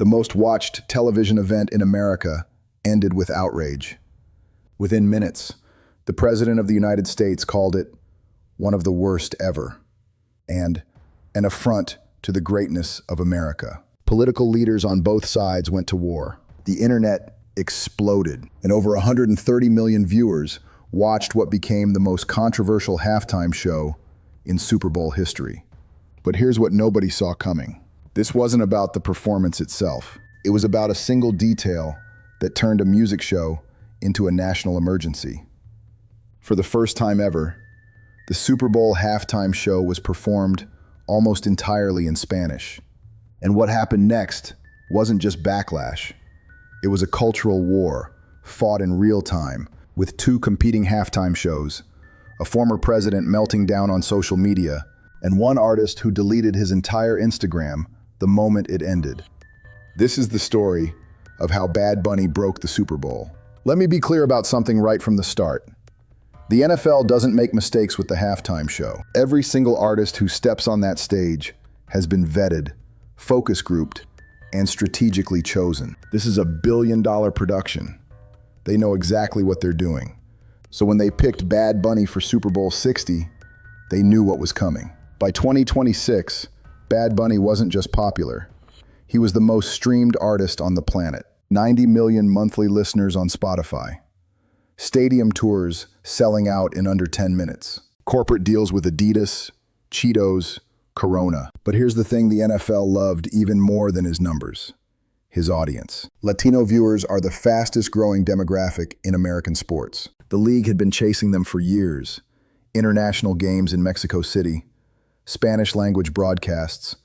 The most watched television event in America ended with outrage. Within minutes, the President of the United States called it one of the worst ever, and an affront to the greatness of America. Political leaders on both sides went to war. The internet exploded, and over 130 million viewers watched what became the most controversial halftime show in Super Bowl history. But here's what nobody saw coming. This wasn't about the performance itself. It was about a single detail that turned a music show into a national emergency. For the first time ever, the Super Bowl halftime show was performed almost entirely in Spanish. And what happened next wasn't just backlash. It was a cultural war fought in real time with two competing halftime shows, a former president melting down on social media, and one artist who deleted his entire Instagram the moment it ended. This is the story of how Bad Bunny broke the Super Bowl. Let me be clear about something right from the start. The NFL doesn't make mistakes with the halftime show. Every single artist who steps on that stage has been vetted, focus grouped, and strategically chosen. This is a billion-dollar production. They know exactly what they're doing. So when they picked Bad Bunny for Super Bowl 60, they knew what was coming. By 2026, Bad Bunny wasn't just popular. He was the most streamed artist on the planet. 90 million monthly listeners on Spotify. Stadium tours selling out in under 10 minutes. Corporate deals with Adidas, Cheetos, Corona. But here's the thing the NFL loved even more than his numbers: his audience. Latino viewers are the fastest growing demographic in American sports. The league had been chasing them for years. International games in Mexico City, Spanish language broadcasts,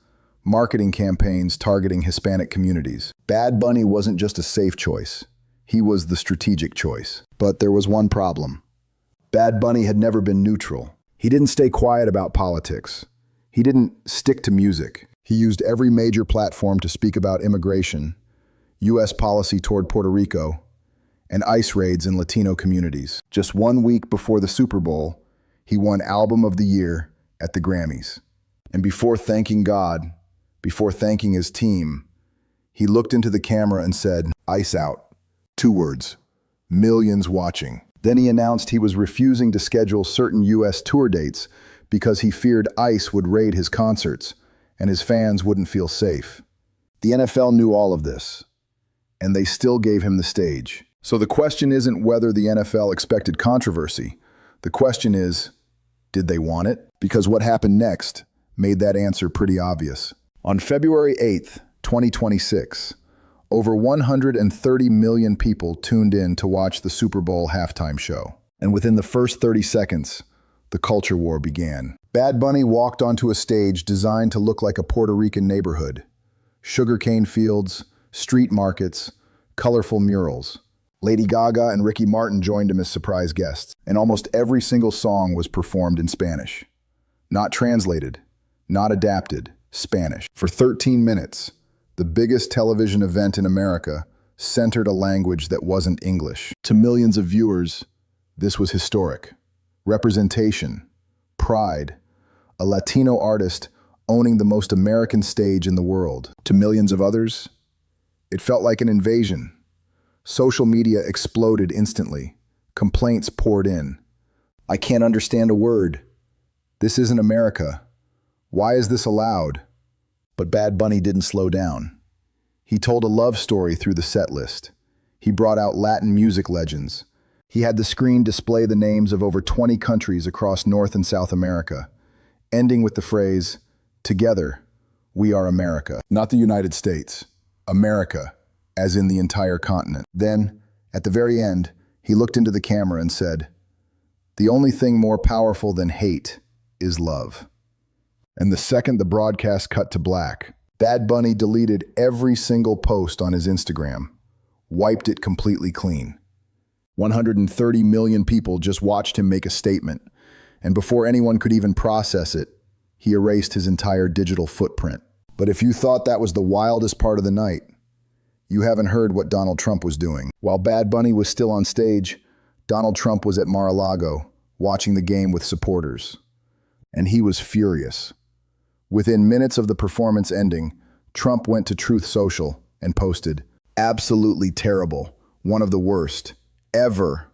marketing campaigns targeting Hispanic communities. Bad Bunny wasn't just a safe choice. He was the strategic choice. But there was one problem. Bad Bunny had never been neutral. He didn't stay quiet about politics. He didn't stick to music. He used every major platform to speak about immigration, U.S. policy toward Puerto Rico, and ICE raids in Latino communities. Just 1 week before the Super Bowl, he won Album of the Year at the Grammys. And before thanking God, before thanking his team, he looked into the camera and said, "ICE out." 2 words. Millions watching. Then he announced he was refusing to schedule certain U.S. tour dates because he feared ICE would raid his concerts and his fans wouldn't feel safe. The NFL knew all of this, and they still gave him the stage. So the question isn't whether the NFL expected controversy. The question is, did they want it? Because what happened next made that answer pretty obvious. On February 8th, 2026, over 130 million people tuned in to watch the Super Bowl halftime show. And within the first 30 seconds, the culture war began. Bad Bunny walked onto a stage designed to look like a Puerto Rican neighborhood. Sugarcane fields, street markets, colorful murals. Lady Gaga and Ricky Martin joined him as surprise guests, and almost every single song was performed in Spanish. Not translated, not adapted, Spanish. For 13 minutes, the biggest television event in America centered a language that wasn't English. To millions of viewers, this was historic. Representation, pride, a Latino artist owning the most American stage in the world. To millions of others, it felt like an invasion. Social media exploded instantly. Complaints poured in. "I can't understand a word. This isn't America. Why is this allowed?" But Bad Bunny didn't slow down. He told a love story through the set list. He brought out Latin music legends. He had the screen display the names of over 20 countries across North and South America, ending with the phrase, "Together, we are America." Not the United States, America, as in the entire continent. Then, at the very end, he looked into the camera and said, "The only thing more powerful than hate is love." And the second the broadcast cut to black, Bad Bunny deleted every single post on his Instagram, wiped it completely clean. 130 million people just watched him make a statement, and before anyone could even process it, he erased his entire digital footprint. But if you thought that was the wildest part of the night, you haven't heard what Donald Trump was doing. While Bad Bunny was still on stage, Donald Trump was at Mar-a-Lago, watching the game with supporters. And he was furious. Within minutes of the performance ending, Trump went to Truth Social and posted, "Absolutely terrible, one of the worst, ever,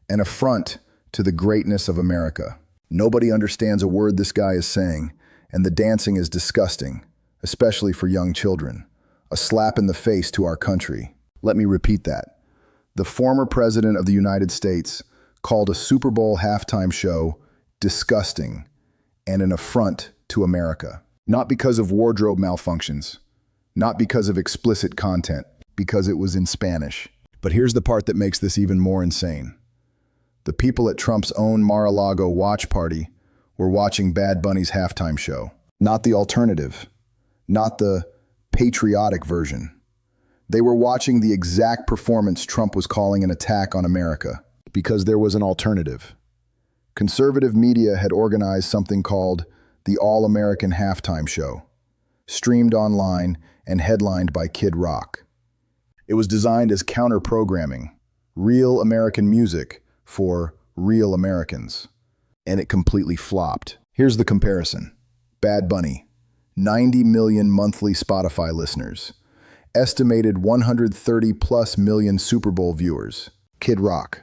an affront to the greatness of America. Nobody understands a word this guy is saying, and the dancing is disgusting, especially for young children. A slap in the face to our country." Let me repeat that. The former president of the United States called a Super Bowl halftime show disgusting and an affront to America. Not because of wardrobe malfunctions, not because of explicit content, because it was in Spanish. But here's the part that makes this even more insane. The people at Trump's own Mar-a-Lago watch party were watching Bad Bunny's halftime show. Not the alternative, not the patriotic version. They were watching the exact performance Trump was calling an attack on America, because there was an alternative. Conservative media had organized something called the All-American Halftime Show, streamed online and headlined by Kid Rock. It was designed as counter-programming, real American music for real Americans, and it completely flopped. Here's the comparison. Bad Bunny, 90 million monthly Spotify listeners, estimated 130+ million Super Bowl viewers. Kid Rock,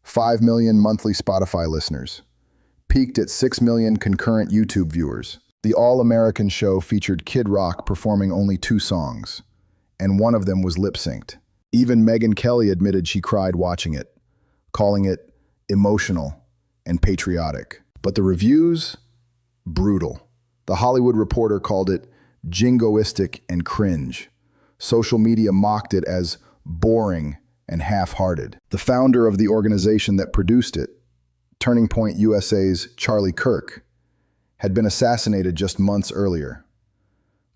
5 million monthly Spotify listeners, peaked at 6 million concurrent YouTube viewers. The All-American show featured Kid Rock performing only 2 songs, and one of them was lip-synced. Even Megyn Kelly admitted she cried watching it, calling it emotional and patriotic. But the reviews? Brutal. The Hollywood Reporter called it jingoistic and cringe. Social media mocked it as boring and half-hearted. The founder of the organization that produced it, Turning Point USA's Charlie Kirk, had been assassinated just months earlier.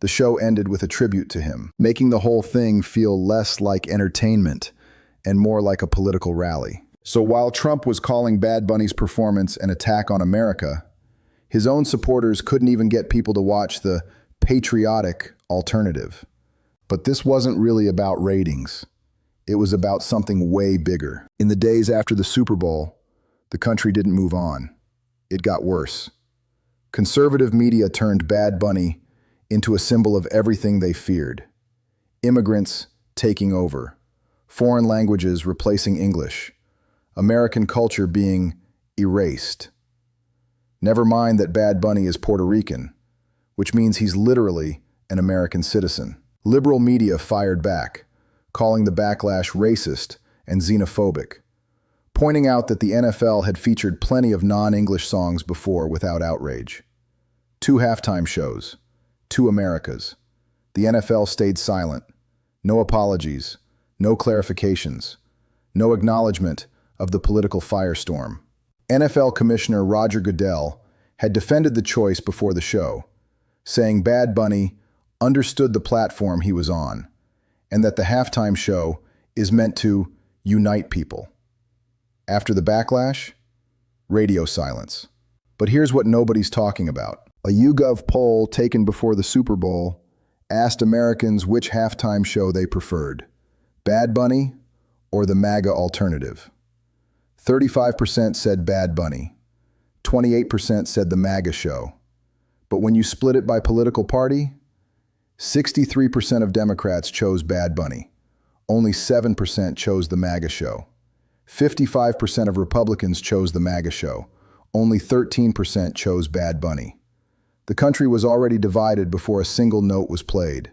The show ended with a tribute to him, making the whole thing feel less like entertainment and more like a political rally. So while Trump was calling Bad Bunny's performance an attack on America, his own supporters couldn't even get people to watch the patriotic alternative. But this wasn't really about ratings. It was about something way bigger. In the days after the Super Bowl, the country didn't move on. It got worse. Conservative media turned Bad Bunny into a symbol of everything they feared. Immigrants taking over, foreign languages replacing English, American culture being erased. Never mind that Bad Bunny is Puerto Rican, which means he's literally an American citizen. Liberal media fired back, calling the backlash racist and xenophobic, pointing out that the NFL had featured plenty of non-English songs before without outrage. 2 halftime shows, 2 Americas. The NFL stayed silent. No apologies, no clarifications, no acknowledgement of the political firestorm. NFL Commissioner Roger Goodell had defended the choice before the show, saying Bad Bunny understood the platform he was on, and that the halftime show is meant to unite people. After the backlash, radio silence. But here's what nobody's talking about. A YouGov poll taken before the Super Bowl asked Americans which halftime show they preferred, Bad Bunny or the MAGA alternative. 35% said Bad Bunny, 28% said the MAGA show. But when you split it by political party, 63% of Democrats chose Bad Bunny. Only 7% chose the MAGA show. 55% of Republicans chose the MAGA show. Only 13% chose Bad Bunny. The country was already divided before a single note was played.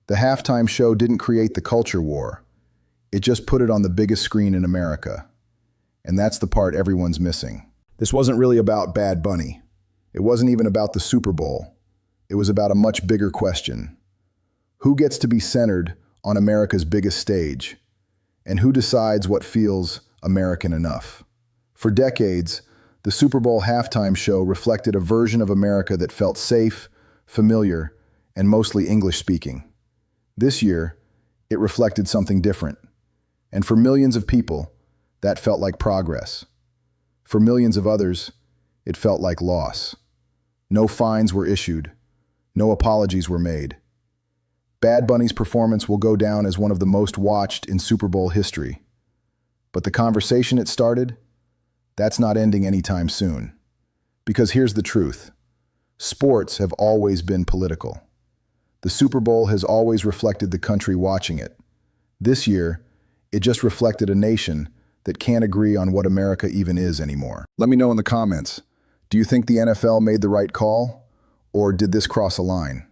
The halftime show didn't create the culture war. It just put it on the biggest screen in America. And that's the part everyone's missing. This wasn't really about Bad Bunny. It wasn't even about the Super Bowl. It was about a much bigger question. Who gets to be centered on America's biggest stage? And who decides what feels American enough? For decades, the Super Bowl halftime show reflected a version of America that felt safe, familiar, and mostly English-speaking. This year, it reflected something different. And for millions of people, that felt like progress. For millions of others, it felt like loss. No fines were issued. No apologies were made. Bad Bunny's performance will go down as one of the most watched in Super Bowl history. But the conversation it started, that's not ending anytime soon. Because here's the truth. Sports have always been political. The Super Bowl has always reflected the country watching it. This year, it just reflected a nation that can't agree on what America even is anymore. Let me know in the comments, do you think the NFL made the right call, or did this cross a line?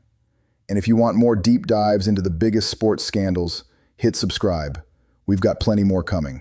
And if you want more deep dives into the biggest sports scandals, hit subscribe. We've got plenty more coming.